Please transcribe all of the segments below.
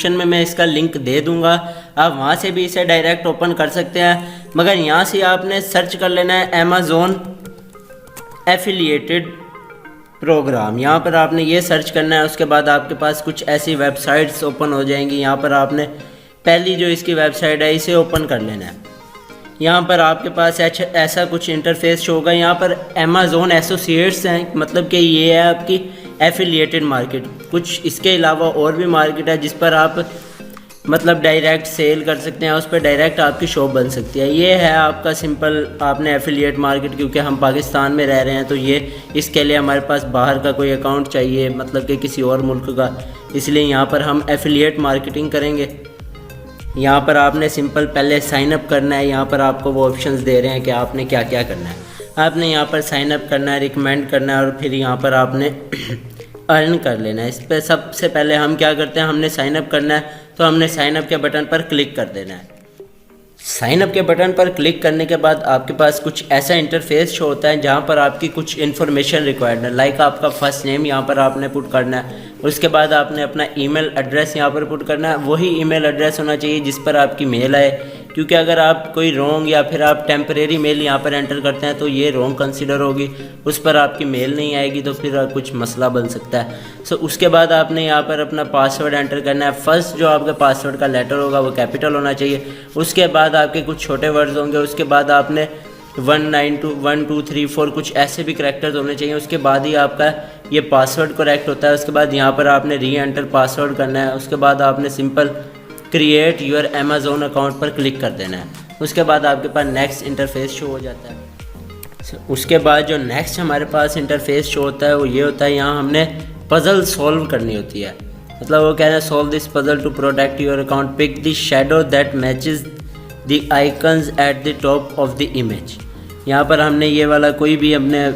Description में मैं इसका लिंक दे दूंगा, आप वहाँ से भी इसे डायरेक्ट ओपन कर सकते हैं। मगर यहाँ से आपने सर्च कर लेना है अमेज़ॉन एफिलिएटेड प्रोग्राम। यहाँ पर आपने ये सर्च करना है। उसके बाद आपके पास कुछ ऐसी वेबसाइट्स ओपन हो जाएंगी। यहाँ पर आपने पहली जो इसकी वेबसाइट है इसे ओपन कर लेना है। यहाँ पर आपके पास ऐसा कुछ इंटरफेस शो होगा। यहाँ पर अमेज़ॉन एसोसिएट्स हैं, मतलब कि ये है आपकी एफिलिएटेड मार्केट। कुछ इसके अलावा और भी मार्केट है जिस पर आप मतलब डायरेक्ट सेल कर सकते हैं, उस पर डायरेक्ट आपकी शॉप बन सकती है। ये है आपका सिंपल आपने एफिलिएट मार्केट, क्योंकि हम पाकिस्तान में रह रहे हैं तो ये इसके लिए हमारे पास बाहर का कोई अकाउंट चाहिए, मतलब कि किसी और मुल्क का, इसलिए यहाँ पर हम एफिलिएट मार्केटिंग करेंगे। यहाँ पर आपने सिंपल पहले साइन अप करना है। यहाँ पर आपको वो ऑप्शंस दे रहे हैं कि आपने क्या क्या करना है। आपने यहाँ पर साइन अप करना है, रिकमेंड करना है और फिर यहाँ पर आपने अर्न कर लेना है। इस पर सबसे पहले हम क्या करते हैं, हमने साइन अप करना है तो हमने साइन अप के बटन पर क्लिक कर देना है। साइन अप के बटन पर क्लिक करने के बाद आपके पास कुछ ऐसा इंटरफेस शो होता है जहाँ पर आपकी कुछ इन्फॉर्मेशन रिक्वायर्ड है, लाइक आपका फर्स्ट नेम यहाँ पर आपने पुट करना है। उसके बाद आपने अपना ईमेल एड्रेस यहाँ पर पुट करना है। वही ईमेल एड्रेस होना चाहिए जिस पर आपकी मेल आए, क्योंकि अगर आप कोई रॉन्ग या फिर आप टेम्परेरी मेल यहाँ पर एंटर करते हैं तो ये रॉन्ग कंसिडर होगी, उस पर आपकी मेल नहीं आएगी तो फिर कुछ मसला बन सकता है। सो उसके बाद आपने यहाँ पर अपना पासवर्ड एंटर करना है। फर्स्ट जो आपके पासवर्ड का लेटर होगा वो कैपिटल होना चाहिए। उसके बाद आपके कुछ छोटे वर्ड्स होंगे। उसके बाद आपने 192 1 2 3 4 कुछ ऐसे भी करैक्टर्स होने चाहिए। उसके बाद ही आपका ये पासवर्ड करेक्ट होता है। उसके बाद यहाँ पर आपने री एंटर पासवर्ड करना है। उसके बाद आपने simple create your Amazon account पर क्लिक कर देना है। उसके बाद आपके पास नेक्स्ट इंटरफेस शो हो जाता है। उसके बाद जो नेक्स्ट हमारे पास इंटरफेस शो होता है वो ये होता है, यहाँ हमने पज़ल सॉल्व करनी होती है। मतलब वो कह रहे हैं solve this puzzle to protect your account, pick the shadow that matches the icons at the top of the image. यहाँ पर हमने ये वाला कोई भी हमने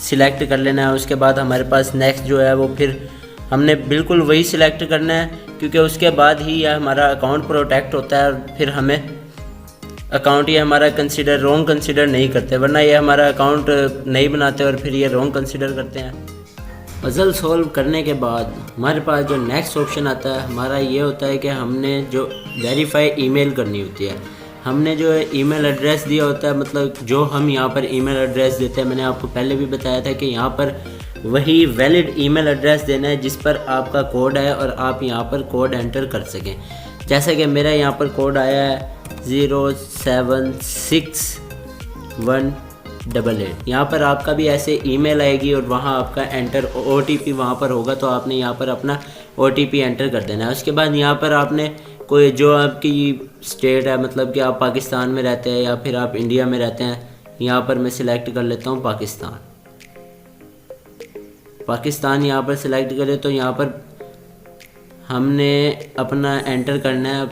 सिलेक्ट कर लेना है। उसके बाद हमारे पास नेक्स्ट जो है वो फिर हमने बिल्कुल वही सिलेक्ट करना है, क्योंकि उसके बाद ही यह हमारा अकाउंट प्रोटेक्ट होता है और फिर हमें अकाउंट ये हमारा रॉन्ग कंसिडर नहीं करते, वरना ये हमारा अकाउंट नहीं बनाते और फिर ये रॉन्ग कंसिडर करते हैं। पज़ल सॉल्व करने के बाद हमारे पास जो नेक्स्ट ऑप्शन आता है हमारा ये होता है कि हमने जो वेरीफाई ईमेल करनी होती है। हमने जो ईमेल एड्रेस दिया होता है, मतलब जो हम यहाँ पर ईमेल एड्रेस देते हैं, मैंने आपको पहले भी बताया था कि यहाँ पर वही वैलिड ईमेल एड्रेस देना है जिस पर आपका कोड है और आप यहाँ पर कोड एंटर कर सकें। जैसे कि मेरा यहाँ पर कोड आया है 0761888। यहाँ पर आपका भी ऐसे ईमेल आएगी और वहाँ आपका एंटर OTP वहाँ पर होगा, तो आपने यहाँ पर अपना OTP एंटर कर देना है। उसके बाद यहाँ पर आपने कोई जो आपकी स्टेट है, मतलब कि आप पाकिस्तान में रहते हैं या फिर आप इंडिया में रहते हैं, यहाँ पर मैं सिलेक्ट कर लेता हूँ पाकिस्तान यहाँ पर सिलेक्ट करें तो यहाँ पर हमने अपना एंटर करना है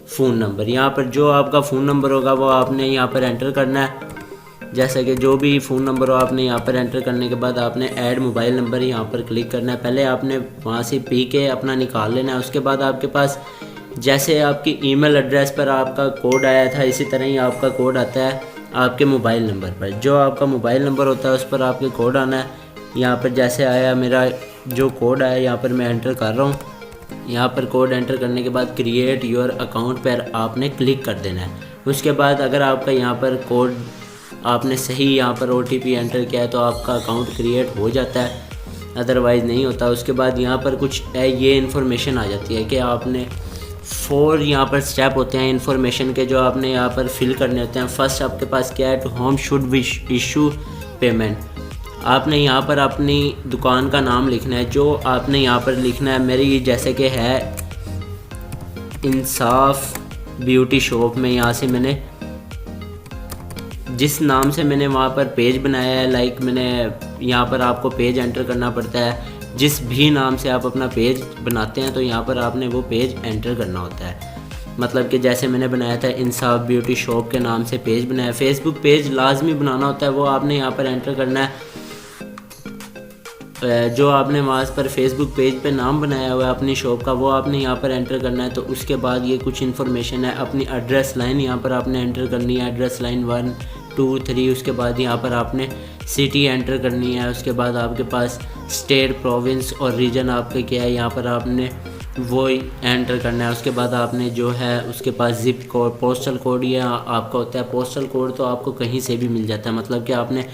फ़ोन नंबर। यहाँ पर जो आपका फ़ोन नंबर होगा वो आपने यहाँ पर एंटर करना है। जैसे कि जो भी फ़ोन नंबर हो आपने यहाँ पर एंटर करने के बाद आपने ऐड मोबाइल नंबर यहाँ पर क्लिक करना है। पहले आपने वहाँ से पी के अपना निकाल लेना है। उसके बाद आपके पास जैसे आपकी ईमेल एड्रेस पर आपका कोड आया था, इसी तरह ही आपका कोड आता है आपके मोबाइल नंबर पर। जो आपका मोबाइल नंबर होता है उस पर आपके कोड आना है। यहाँ पर जैसे आया मेरा जो कोड आया यहाँ पर मैं एंटर कर रहा हूँ। यहाँ पर कोड एंटर करने के बाद क्रिएट योर अकाउंट पर आपने क्लिक कर देना है। उसके बाद अगर आपका यहाँ पर कोड आपने सही यहाँ पर OTP एंटर किया है तो आपका अकाउंट क्रिएट हो जाता है, अदरवाइज़ नहीं होता। उसके बाद यहाँ पर कुछ ये इन्फॉर्मेशन आ जाती है कि आपने 4 यहाँ पर स्टेप होते हैं इन्फॉर्मेशन के जो आपने यहाँ पर फिल करने होते हैं। फर्स्ट आपके पास क्या है, to whom should we issue payment. आपने यहाँ पर अपनी दुकान का नाम लिखना है। जो आपने यहाँ पर लिखना है, मेरी जैसे कि है इंसाफ ब्यूटी शॉप में, यहाँ से मैंने जिस नाम से मैंने वहाँ पर पेज बनाया है, लाइक मैंने यहाँ पर आपको पेज एंटर करना पड़ता है। जिस भी नाम से आप अपना पेज बनाते हैं तो यहाँ पर आपने वो पेज एंटर करना होता है। मतलब कि जैसे मैंने बनाया था इंसाफ ब्यूटी शॉप के नाम से पेज बनाया। फेसबुक पेज लाजमी बनाना होता है, वो आपने यहाँ पर एंटर करना है। जो आपने वहाँ पर फेसबुक पेज पे नाम बनाया हुआ है अपनी शॉप का, वो आपने यहाँ पर एंटर करना है। तो उसके बाद ये कुछ इन्फॉर्मेशन है, अपनी एड्रेस लाइन यहाँ पर आपने एंटर करनी है, एड्रेस लाइन 1 2 3। उसके बाद यहाँ पर आपने सिटी एंटर करनी है। उसके बाद आपके पास स्टेट, प्रोविंस और रीजन आपके क्या है, यहाँ पर आपने वो एंटर करना है। उसके बाद आपने जो है उसके पास ज़िप कोड, पोस्टल कोड ये आपका होता है। पोस्टल कोड तो आपको कहीं से भी मिल जाता है, मतलब कि आपने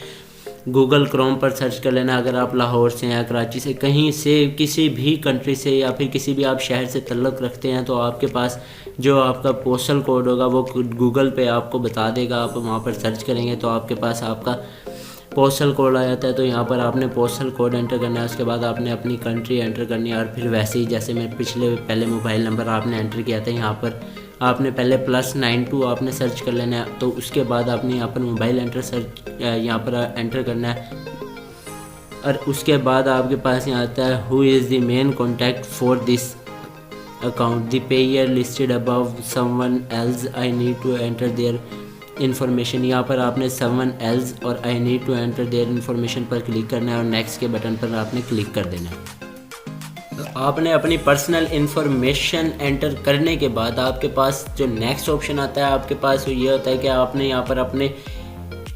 गूगल क्रोम पर सर्च कर लेना। अगर आप लाहौर से या कराची से, कहीं से, किसी भी कंट्री से या फिर किसी भी आप शहर से तल्लुक़ रखते हैं, तो आपके पास जो आपका पोस्टल कोड होगा वो गूगल पे आपको बता देगा। आप वहाँ पर सर्च करेंगे तो आपके पास आपका पोस्टल कोड आ जाता है। तो यहाँ पर आपने पोस्टल कोड एंटर करना है। उसके बाद आपने अपनी कंट्री एंटर करनी है, और फिर वैसे ही जैसे मैं पहले मोबाइल नंबर आपने एंटर किया था, यहाँ पर आपने पहले +92 आपने सर्च कर लेना है। तो उसके बाद आपने यहाँ पर मोबाइल यहाँ पर एंटर करना है, और उसके बाद आपके पास यहाँ आता है who is the main contact for this account, the payer listed above, someone else, I need to enter their information. यहाँ पर आपने समवन एल्स और I need to enter their information पर क्लिक करना है, और नेक्स्ट के बटन पर आपने क्लिक कर देना है। आपने अपनी पर्सनल इन्फॉर्मेशन एंटर करने के बाद आपके पास जो नेक्स्ट ऑप्शन आता है आपके पास वो ये होता है कि आपने यहाँ पर अपने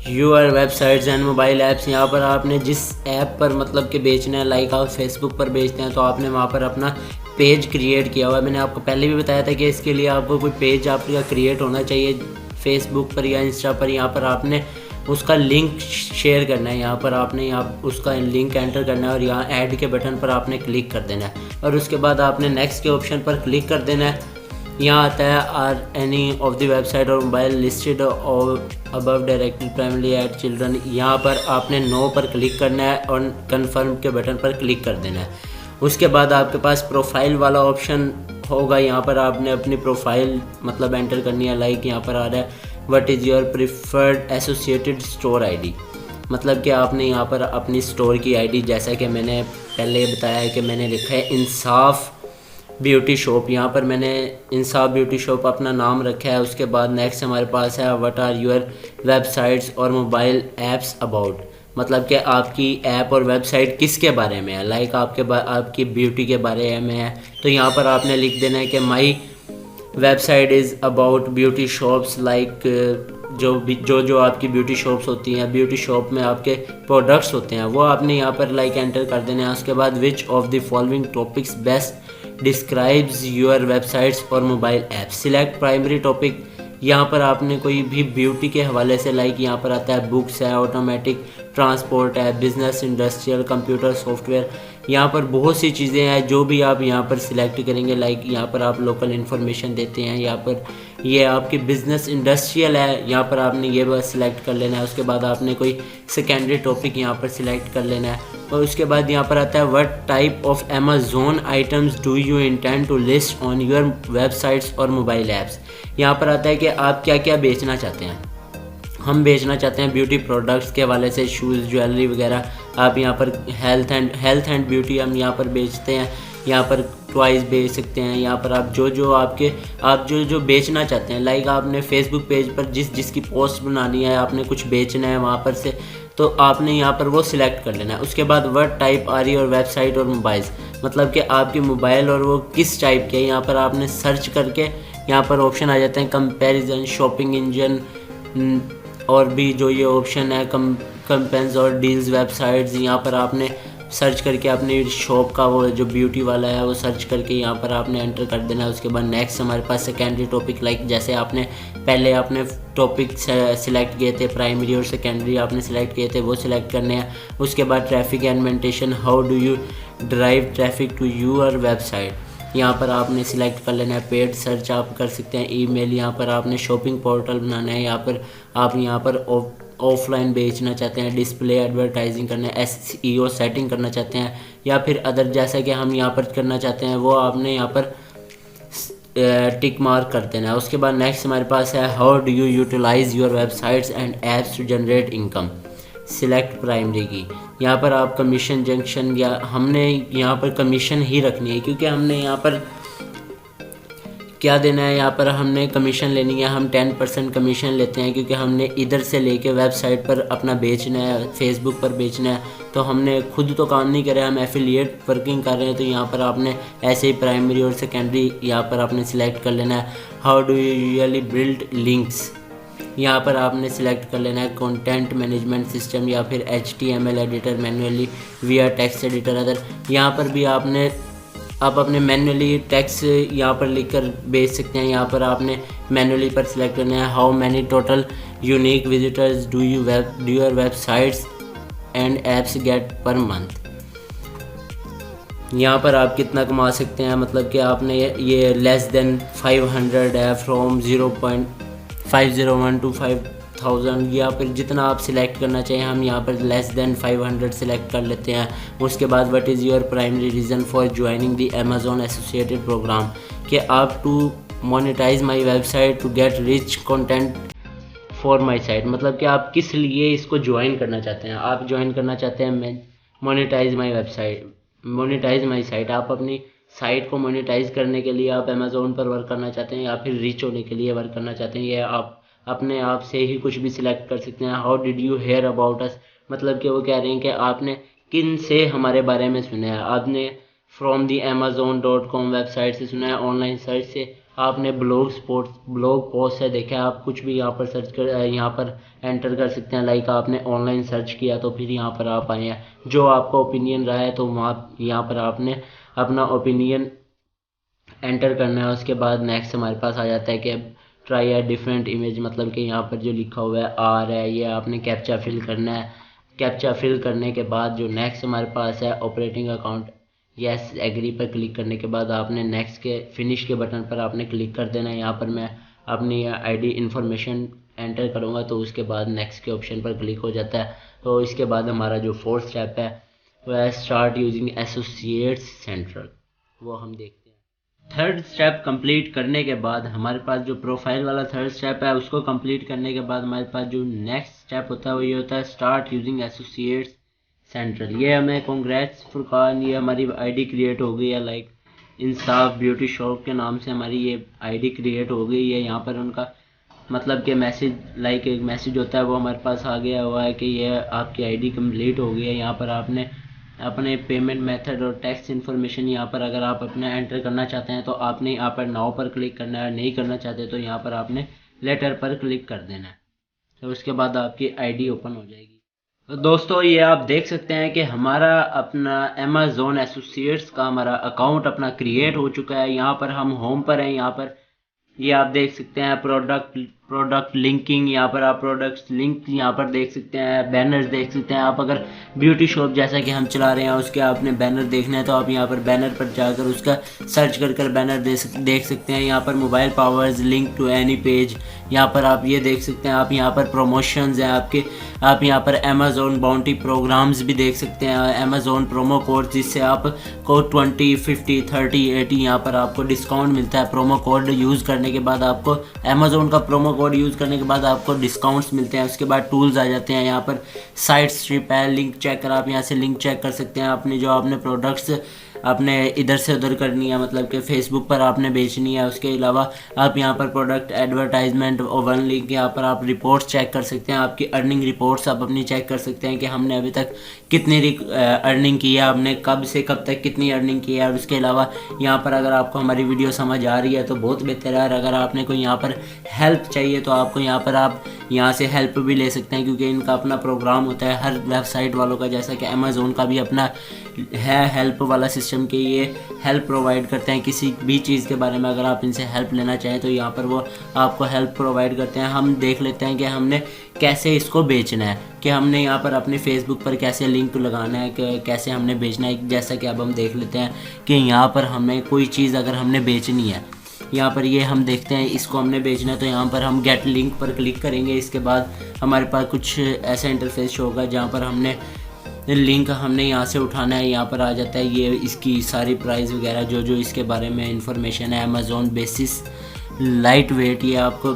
your websites and mobile apps, यहाँ पर आपने जिस ऐप पर मतलब कि बेचना है, लाइक आप फेसबुक पर बेचते हैं तो आपने वहाँ पर अपना पेज क्रिएट किया हुआ है। मैंने आपको पहले भी बताया था कि इसके लिए आपको कोई पेज आपका क्रिएट होना चाहिए फेसबुक पर या इंस्टा पर। यहाँ पर आपने उसका लिंक शेयर करना है, यहाँ पर आपने उसका लिंक एंटर करना है, और यहाँ ऐड के बटन पर आपने क्लिक कर देना है, और उसके बाद आपने नेक्स्ट के ऑप्शन पर क्लिक कर देना है। यहाँ आता है are any of the website और mobile listed above directed primary at children, यहाँ पर आपने नो पर क्लिक करना है और कन्फर्म के बटन पर क्लिक कर देना है। उसके बाद आपके पास प्रोफाइल वाला ऑप्शन होगा, यहाँ पर आपने अपनी प्रोफाइल मतलब एंटर करनी है। लाइक यहाँ पर आ रहा है what is your preferred associated store ID, मतलब कि आपने यहाँ पर अपनी स्टोर की आईडी, जैसा कि मैंने पहले बताया है कि मैंने लिखा है इंसाफ ब्यूटी शॉप, यहाँ पर मैंने इंसाफ ब्यूटी शॉप अपना नाम रखा है। उसके बाद नेक्स्ट हमारे पास है व्हाट आर योर वेबसाइट्स और मोबाइल ऐप्स अबाउट, मतलब कि आपकी ऐप और वेबसाइट किसके बारे में है, लाइक आपकी ब्यूटी के बारे में है। तो यहाँ पर आपने लिख देना है कि my website is about beauty shops, like जो आपकी ब्यूटी शॉप्स होती हैं, ब्यूटी शॉप में आपके प्रोडक्ट्स होते हैं, वो आपने यहाँ पर लाइक एंटर कर देना है। उसके बाद which of the following topics best describes your websites और mobile app, select primary topic, यहाँ पर आपने कोई भी ब्यूटी के हवाले से, लाइक यहाँ पर आता है बुक्स है, ऑटोमेटिक ट्रांसपोर्ट है, बिजनेस, इंडस्ट्रियल, कंप्यूटर सॉफ्टवेयर, यहाँ पर बहुत सी चीज़ें हैं जो भी आप यहाँ पर सिलेक्ट करेंगे। लाइक यहाँ पर आप लोकल इन्फॉर्मेशन देते हैं, यहाँ पर ये आपकी बिजनेस इंडस्ट्रियल है, यहाँ पर आपने ये बस सिलेक्ट कर लेना है। उसके बाद आपने कोई सेकेंडरी टॉपिक यहाँ पर सिलेक्ट कर लेना है, और उसके बाद यहाँ पर आता है what type of Amazon items do you intend to list on your websites और मोबाइल ऐप्स, यहाँ पर आता है कि आप क्या क्या बेचना चाहते हैं। हम बेचना चाहते हैं ब्यूटी प्रोडक्ट्स के हवाले से, शूज़, ज्वेलरी वगैरह। आप यहाँ पर हेल्थ एंड ब्यूटी हम यहाँ पर बेचते हैं, यहाँ पर टॉयज़ बेच सकते हैं। यहाँ पर आप जो बेचना चाहते हैं, लाइक आपने फेसबुक पेज पर जिसकी पोस्ट बनानी है, आपने कुछ बेचना है वहाँ पर से, तो आपने यहाँ पर वो सिलेक्ट कर लेना है। उसके बाद what type are your website और मोबाइल्स, मतलब कि आपके मोबाइल और वो किस टाइप के, यहाँ पर आपने सर्च करके यहाँ पर ऑप्शन आ जाते हैं कंपैरिजन, शॉपिंग इंजन, और भी जो ये ऑप्शन है कंपेंस और डील्स वेबसाइट्स, यहाँ पर आपने सर्च करके अपनी शॉप का वो जो ब्यूटी वाला है वो सर्च करके यहाँ पर आपने एंटर कर देना है। उसके बाद नेक्स्ट हमारे पास सेकेंडरी टॉपिक, लाइक जैसे आपने पहले टॉपिक सिलेक्ट किए थे, प्राइमरी और सेकेंडरी आपने सिलेक्ट किए थे, वो सिलेक्ट करने हैं। उसके बाद traffic and monetization, how do you drive traffic to your website, यहाँ पर आपने सिलेक्ट कर लेना है। पेड सर्च आप कर सकते हैं, ईमेल, यहाँ पर आपने शॉपिंग पोर्टल बनाना है, यहाँ पर आप यहाँ पर ऑफलाइन बेचना चाहते हैं, डिस्प्ले एडवर्टाइजिंग करना है, SEO सेटिंग करना चाहते हैं, या फिर अदर जैसा कि हम यहाँ पर करना चाहते हैं वो आपने यहाँ पर टिक मार्क कर देना है। उसके बाद नेक्स्ट हमारे पास है how do you utilize your websites and apps to generate income, select primary की, यहाँ पर आप कमीशन जंक्शन, या हमने यहाँ पर कमीशन ही रखनी है क्योंकि हमने यहाँ पर क्या देना है, यहाँ पर हमने कमीशन लेनी है। हम 10% कमीशन लेते हैं क्योंकि हमने इधर से लेके वेबसाइट पर अपना बेचना है, फेसबुक पर बेचना है, तो हमने खुद तो काम नहीं कर रहे, हम एफिलिएट वर्किंग कर रहे हैं। तो यहाँ पर आपने ऐसे ही प्राइमरी और सेकेंडरी यहाँ पर आपने सिलेक्ट कर लेना है। How do you usually build links, यहाँ पर आपने सिलेक्ट कर लेना है कंटेंट मैनेजमेंट सिस्टम या फिर HTML एडिटर मैन्युअली विया टेक्स्ट एडिटर अदर, यहाँ पर भी आपने आप अपने मैनुअली टेक्स्ट यहाँ पर लिखकर भेज सकते हैं। यहाँ पर आपने मैनुअली पर सिलेक्ट करना है how many total unique visitors do your websites and apps get per month. यहाँ पर आप कितना कमा सकते हैं, मतलब कि आपने ये लेस देन 500 है, फ्रॉम 0.501 to 5000, या फिर जितना आप सिलेक्ट करना चाहिए। हम यहाँ पर लेस देन 500 सिलेक्ट कर लेते हैं। उसके बाद what is your primary reason for joining the Amazon associated program, कि आप to monetize my website to get rich content for my site, मतलब कि आप किस लिए इसको ज्वाइन करना चाहते हैं। आप ज्वाइन करना चाहते हैं monetize my website, monetize my site, आप अपनी साइट को मोनेटाइज करने के लिए आप अमेज़ोन पर वर्क करना चाहते हैं, या फिर रिच होने के लिए वर्क करना चाहते हैं। ये आप अपने आप से ही कुछ भी सिलेक्ट कर सकते हैं। How did you hear about us, मतलब कि वो कह रहे हैं कि आपने किन से हमारे बारे में सुना है। आपने फ्रॉम दी amazon.com वेबसाइट से सुना है, ऑनलाइन सर्च से, आपने ब्लॉग पोस्ट से देखा है। आप कुछ भी यहाँ पर सर्च कर यहाँ पर एंटर कर सकते हैं। लाइक आपने ऑनलाइन सर्च किया तो फिर यहाँ पर आप आए हैं, जो आपका ओपिनियन रहा है तो वहाँ यहाँ पर आपने अपना ओपिनियन एंटर करना है। उसके बाद नेक्स्ट हमारे पास आ जाता है कि ट्राई अ डिफरेंट इमेज, मतलब कि यहाँ पर जो लिखा हुआ है आर है, ये आपने कैप्चा फिल करना है। कैप्चा फिल करने के बाद जो नेक्स्ट हमारे पास है ऑपरेटिंग अकाउंट, यस एग्री पर क्लिक करने के बाद आपने नेक्स्ट के फिनिश के बटन पर आपने क्लिक कर देना है। यहाँ पर मैं अपनी आईडी इंफॉर्मेशन एंटर करूँगा तो उसके बाद नेक्स्ट के ऑप्शन पर क्लिक हो जाता है। तो इसके बाद हमारा जो फोर्थ स्टेप है वह है स्टार्ट यूजिंग एसोसिएट्स सेंट्रल, वो हम देखते हैं। थर्ड स्टेप कंप्लीट करने के बाद हमारे पास जो प्रोफाइल वाला थर्ड स्टेप है उसको कंप्लीट करने के बाद हमारे पास जो नेक्स्ट स्टेप होता है वो ये होता है स्टार्ट यूजिंग एसोसिएट्स सेंट्रल। ये हमें कांग्रेट्स फुरकान, ये हमारी आईडी क्रिएट हो गई है। लाइक इंसाफ ब्यूटी शॉप के नाम से हमारी ये आईडी क्रिएट हो गई है। यहाँ पर उनका मतलब कि मैसेज, लाइक एक मैसेज होता है वो हमारे पास आ गया हुआ है कि ये आपकी आईडी कंप्लीट हो गई है। यहाँ पर आपने अपने पेमेंट मेथड और टैक्स इन्फॉर्मेशन यहाँ पर अगर आप अपने एंटर करना चाहते हैं तो आपने यहाँ पर नाउ पर क्लिक करना है, नहीं करना चाहते तो यहाँ पर आपने लेटर पर क्लिक कर देना है। तो उसके बाद आपकी आईडी ओपन हो जाएगी। तो दोस्तों ये आप देख सकते हैं कि हमारा अपना अमेज़ॉन एसोसिएट्स का हमारा अकाउंट अपना क्रिएट हो चुका है। यहाँ पर हम होम पर हैं, यहाँ पर ये आप देख सकते हैं प्रोडक्ट लिंकिंग, यहाँ पर आप प्रोडक्ट्स लिंक यहाँ पर देख सकते हैं, बैनर्स देख सकते हैं। आप अगर ब्यूटी शॉप जैसा कि हम चला रहे हैं उसके आपने बैनर देखना है तो आप यहाँ पर बैनर पर जाकर उसका सर्च कर बैनर देख सकते हैं। यहाँ पर mobile powers link to any page, यहाँ पर आप ये देख सकते हैं। आप यहाँ पर प्रमोशंस हैं आपके, आप यहाँ पर अमेज़ॉन बाउंटी प्रोग्राम्स भी देख सकते हैं, अमेज़ॉन प्रोमो कोड जिससे आपको 20, 50, 30, 80 यहाँ पर आपको डिस्काउंट मिलता है। प्रोमो कोड यूज़ करने के बाद आपको अमेज़ॉन का प्रोमो कोड यूज़ करने के बाद आपको डिस्काउंट्स मिलते हैं। उसके बाद टूल्स आ जाते हैं। यहाँ पर साइट स्ट्रिप है, लिंक चेक कर, आप यहाँ से लिंक चेक कर सकते हैं। अपनी जो आपने प्रोडक्ट्स आपने इधर से उधर करनी है, मतलब कि फेसबुक पर आपने बेचनी है। उसके अलावा आप यहाँ पर प्रोडक्ट एडवर्टाइजमेंट और वन लिंक, यहाँ पर आप रिपोर्ट्स चेक कर सकते हैं। आपकी अर्निंग रिपोर्ट्स आप अपनी चेक कर सकते हैं कि हमने अभी तक कितनी अर्निंग की है, हमने कब से कब तक कितनी अर्निंग की है। और उसके अलावा यहाँ पर अगर आपको हमारी वीडियो समझ आ रही है तो बहुत बेहतर है। और अगर आपने कोई यहाँ पर हेल्प चाहिए तो आपको यहाँ पर आप यहाँ से हेल्प भी ले सकते हैं, क्योंकि इनका अपना प्रोग्राम होता है हर वेबसाइट वालों का, जैसा कि अमेज़ॉन का भी अपना है हेल्प वाला सिस्टम के ये हेल्प प्रोवाइड करते हैं। किसी भी चीज़ के बारे में अगर आप इनसे हेल्प लेना चाहें तो यहाँ पर वो आपको हेल्प प्रोवाइड करते हैं। हम देख लेते हैं कि हमने कैसे इसको बेचना है, कि हमने यहाँ पर अपने फेसबुक पर कैसे लिंक लगाना है, कि कैसे हमने बेचना है। जैसा कि अब हम देख लेते हैं कि यहाँ पर हमें कोई चीज़ अगर हमने बेचनी है, यहाँ पर ये हम देखते हैं इसको हमने बेचना है तो यहाँ पर हम गेट लिंक पर क्लिक करेंगे। इसके बाद हमारे पास कुछ ऐसा इंटरफेस होगा जहाँ पर हमने लिंक हमने यहाँ से उठाना है। यहाँ पर आ जाता है ये इसकी सारी प्राइस वगैरह जो इसके बारे में इंफॉर्मेशन है। अमेज़ॉन बेसिस लाइट वेट, ये आपको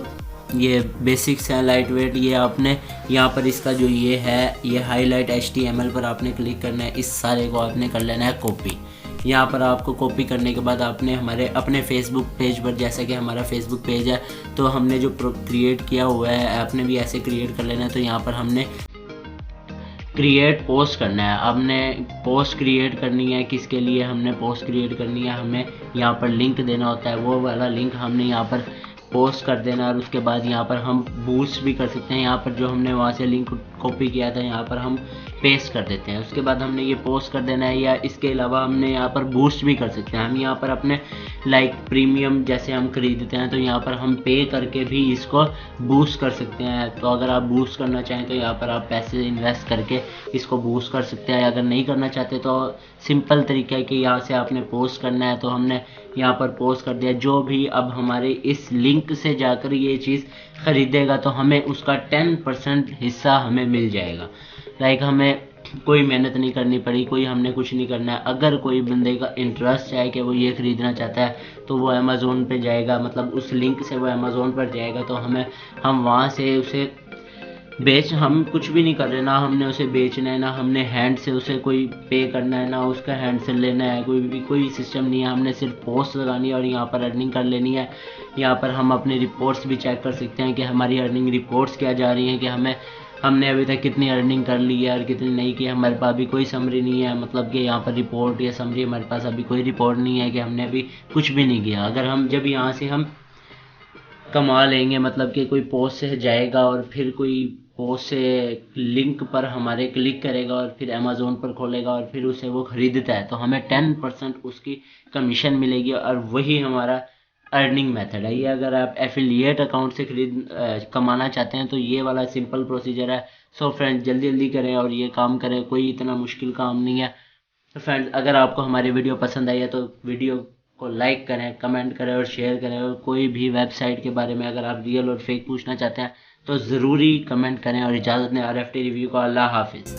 ये बेसिक्स है लाइट वेट, ये आपने यहाँ पर इसका जो ये है ये हाईलाइट HTML पर आपने क्लिक करना है। इस सारे को आपने कर लेना है कॉपी। यहाँ पर आपको कॉपी करने के बाद आपने हमारे अपने फेसबुक पेज पर, जैसा कि हमारा फेसबुक पेज है तो हमने जो क्रिएट किया हुआ है आपने भी ऐसे क्रिएट कर लेना है। तो यहाँ पर हमने क्रिएट पोस्ट करना है। हमने पोस्ट क्रिएट करनी है, किसके लिए हमने पोस्ट क्रिएट करनी है, हमें यहाँ पर लिंक देना होता है। वो वाला लिंक हमने यहाँ पर पोस्ट कर देना और उसके बाद यहाँ पर हम बूस्ट भी कर सकते हैं। यहाँ पर जो हमने वहाँ से लिंक कॉपी किया था यहाँ पर हम पेस्ट कर देते हैं। उसके बाद हमने ये पोस्ट कर देना है, या इसके अलावा हमने यहाँ पर बूस्ट भी कर सकते हैं। हम यहाँ पर अपने लाइक प्रीमियम जैसे हम खरीदते हैं तो यहाँ पर हम पे करके भी इसको बूस्ट कर सकते हैं। तो अगर आप बूस्ट करना चाहें तो यहाँ पर आप पैसे इन्वेस्ट करके इसको बूस्ट कर सकते हैं। अगर नहीं करना चाहते तो सिंपल तरीका है कि यहाँ से आपने पोस्ट करना है, तो हमने यहाँ पर पोस्ट कर दिया। जो भी अब हमारे इस लिंक से जाकर ये चीज़ ख़रीदेगा तो हमें उसका 10% हिस्सा हमें मिल जाएगा। लाइक हमें कोई मेहनत नहीं करनी पड़ी, कोई हमने कुछ नहीं करना है। अगर कोई बंदे का इंटरेस्ट है कि वो ये ख़रीदना चाहता है तो वो अमेज़ोन पे जाएगा, मतलब उस लिंक से वो अमेज़ोन पर जाएगा, तो हम वहाँ से उसे हम कुछ भी नहीं कर रहे, ना हमने उसे बेचना है, ना हमने हैंड से उसे कोई पे करना है, ना उसका हैंड से लेना है, कोई सिस्टम नहीं है। हमने सिर्फ पोस्ट लगानी है और यहाँ पर अर्निंग कर लेनी है। यहाँ पर हम अपनी रिपोर्ट्स भी चेक कर सकते हैं कि हमारी अर्निंग रिपोर्ट्स क्या जा रही हैं, कि हमने अभी तक कितनी अर्निंग कर ली है और कितनी नहीं की। हमारे पास अभी कोई समरी नहीं है, मतलब कि यहाँ पर रिपोर्ट या समरी हमारे पास अभी कोई रिपोर्ट नहीं है कि हमने अभी कुछ भी नहीं किया। अगर हम जब यहाँ से हम कमा लेंगे, मतलब कि कोई पोस्ट से जाएगा और फिर कोई पोस्ट से लिंक पर हमारे क्लिक करेगा और फिर अमेज़ोन पर खोलेगा और फिर उसे वो ख़रीदता है, तो हमें 10% उसकी कमीशन मिलेगी और वही हमारा अर्निंग मेथड है। ये अगर आप एफिलिएट अकाउंट से कमाना चाहते हैं तो ये वाला सिंपल प्रोसीजर है। सो फ्रेंड्स, जल्दी जल्दी करें और ये काम करें, कोई इतना मुश्किल काम नहीं है। तो फ्रेंड्स, अगर आपको हमारी वीडियो पसंद आई है तो वीडियो को लाइक करें, कमेंट करें और शेयर करें। और कोई भी वेबसाइट के बारे में अगर आप रियल और फेक पूछना चाहते हैं तो ज़रूरी कमेंट करें। और इजाज़त दें RFT रिव्यू को। अल्लाह हाफिज़।